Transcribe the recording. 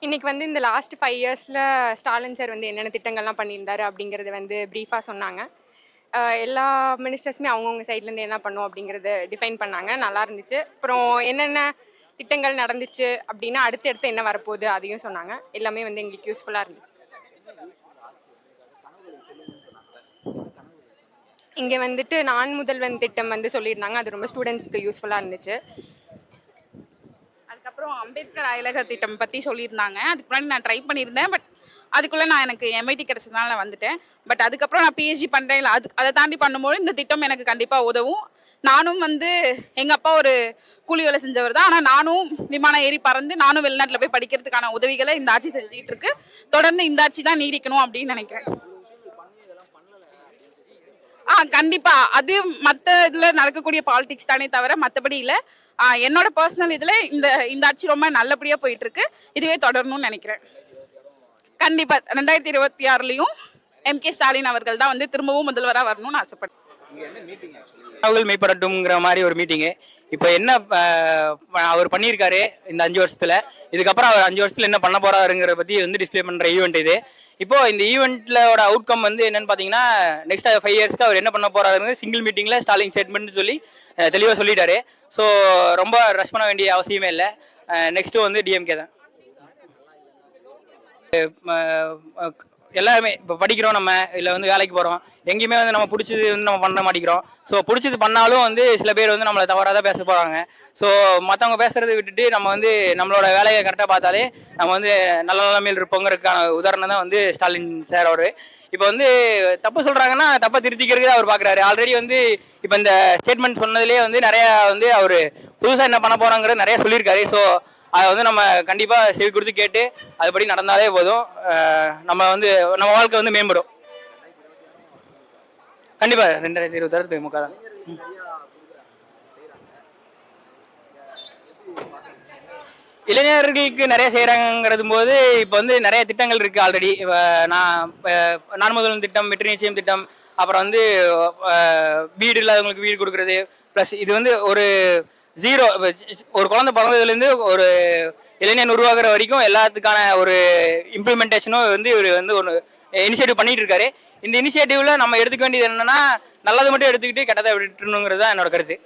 இன்னைக்கு வந்து இந்த லாஸ்ட் 5 இயர்ஸில் ஸ்டாலின் சார் வந்து என்னென்ன திட்டங்கள்லாம் பண்ணியிருந்தாரு அப்படிங்கிறது வந்து ப்ரீஃபாக சொன்னாங்க. எல்லா மினிஸ்டர்ஸுமே அவங்கவுங்க சைட்லேருந்து என்ன பண்ணோம் அப்படிங்கிறத டிஃபைன் பண்ணாங்க. நல்லா இருந்துச்சு. அப்புறம் என்னென்ன திட்டங்கள் நடந்துச்சு அப்படின்னா அடுத்து என்ன வரப்போகுது அதையும் சொன்னாங்க. எல்லாமே வந்து எங்களுக்கு யூஸ்ஃபுல்லாக இருந்துச்சு. இங்கே வந்துட்டு நான் முதல்வன் திட்டம் வந்து சொல்லியிருந்தாங்க. அது ரொம்ப ஸ்டூடெண்ட்ஸ்க்கு யூஸ்ஃபுல்லாக இருந்துச்சு. அதுக்கப்புறம் அம்பேத்கர் அயலக திட்டம் பற்றி சொல்லியிருந்தாங்க. அதுக்கு முன்னாடி நான் ட்ரை பண்ணியிருந்தேன். பட் அதுக்குள்ளே நான் எனக்கு எம்ஐடி கிடச்சதுனால நான் வந்துட்டேன். பட் அதுக்கப்புறம் நான் பிஹெச்டி பண்ணுறேன். இல்லை அதை தாண்டி பண்ணும்போது இந்த திட்டம் எனக்கு கண்டிப்பாக உதவும். நானும் வந்து எங்கள் அப்பா ஒரு கூலி வேலை செஞ்சவர் தான். ஆனால் நானும் விமானம் ஏறி பறந்து நானும் வெளிநாட்டில் போய் படிக்கிறதுக்கான உதவிகளை இந்த ஆட்சி செஞ்சுக்கிட்டு இருக்கு. தொடர்ந்து இந்த ஆட்சி தான் நீடிக்கணும் அப்படின்னு நினைக்கிறேன். கண்டிப்பா அது மற்ற இதுல நடக்கக்கூடிய பாலிடிக்ஸ் தானே தவிர மற்றபடி இல்லை. என்னோட பர்சனல் இதுல இந்த ஆட்சி ரொம்ப நல்லபடியா போயிட்டு இருக்கு. இதுவே தொடரணும்னு நினைக்கிறேன். கண்டிப்பா 2026லயும் MK ஸ்டாலின் அவர்கள் தான் வந்து திரும்பவும் முதல்வராக வரணும்னு ஆசைப்படுறேன். கனவுகள் மெய்ப்படட்டும்ங்கிற மாதிரி ஒரு மீட்டிங்கு. இப்போ என்ன அவர் பண்ணியிருக்காரு இந்த 5 வருஷத்துல, இதுக்கப்புறம் அவர் 5 வருஷத்துல என்ன பண்ண போறாருங்கிற பத்தி வந்து டிஸ்பிளே பண்ற ஈவெண்ட் இது. இப்போ இந்த ஈவெண்ட்லோட அவுட்கம் வந்து என்னன்னு பாத்தீங்கன்னா, நெக்ஸ்ட் 5 இயர்ஸ்க்கு அவர் என்ன பண்ண போறாருன்னு சிங்கிள் மீட்டிங்ல ஸ்டாலின் ஸ்டேட்மெண்ட் சொல்லி தெளிவாக சொல்லிட்டாரு. ஸோ ரொம்ப ரஷ் பண்ண வேண்டிய அவசியமே இல்லை. நெக்ஸ்ட்டு வந்து டிஎம்கே தான். எல்லாருமே இப்போ படிக்கிறோம், நம்ம இல்லை வந்து வேலைக்கு போகிறோம், எங்கேயுமே வந்து நம்ம பிடிச்சது வந்து நம்ம பண்ண மாட்டேங்கிறோம். ஸோ பிடிச்சது பண்ணாலும் வந்து சில பேர் வந்து நம்மளை தவறாக தான் பேச போகிறாங்க. ஸோ மற்றவங்க பேசுகிறத விட்டுட்டு நம்ம வந்து நம்மளோட வேலையை கரெக்டாக பார்த்தாலே நம்ம வந்து நல்ல நிலைமையில் இருப்போங்கிறதுக்கான உதாரணம் தான் வந்து ஸ்டாலின் சார் அவர். இப்போ வந்து தப்பு சொல்கிறாங்கன்னா தப்பை திருத்திக்கிறதுக்கு அவர் பார்க்குறாரு. ஆல்ரெடி வந்து இப்போ இந்த ஸ்டேட்மெண்ட் சொன்னதுலேயே வந்து நிறையா வந்து அவர் புதுசாக என்ன பண்ண போகிறாங்கிறது நிறையா சொல்லியிருக்காரு. ஸோ அதை வந்து நம்ம கண்டிப்பாக செவி கொடுத்து கேட்டு அதுபடி நடந்தாலே போதும். நம்ம வந்து நம்ம வாழ்க்கை வந்து மேம்படும். கண்டிப்பாக 2026 திமுக தான். இளைஞர்களுக்கு நிறைய செய்கிறாங்கிறது போது இப்போ வந்து நிறைய திட்டங்கள் இருக்குது ஆல்ரெடி. நான் முதல்வன் திட்டம், வெற்றி நிச்சயம் திட்டம், அப்புறம் வந்து வீடு இல்லாதவங்களுக்கு வீடு கொடுக்குறது, ப்ளஸ் இது வந்து ஒரு ஒரு குழந்தை பிறந்ததுலேருந்து ஒரு இளைஞன் உருவாக்குற வரைக்கும் எல்லாத்துக்கான ஒரு இம்ப்ளிமெண்டேஷனும் வந்து இவர் வந்து ஒரு இனிஷியேட்டிவ் பண்ணிட்டு இருக்காரு. இந்த இனிஷியேட்டிவ்ல நம்ம எடுத்துக்க வேண்டியது என்னன்னா, நல்லது மட்டும் எடுத்துக்கிட்டு கெட்டதை விட்டுணுங்கிறது தான் என்னோட கருத்து.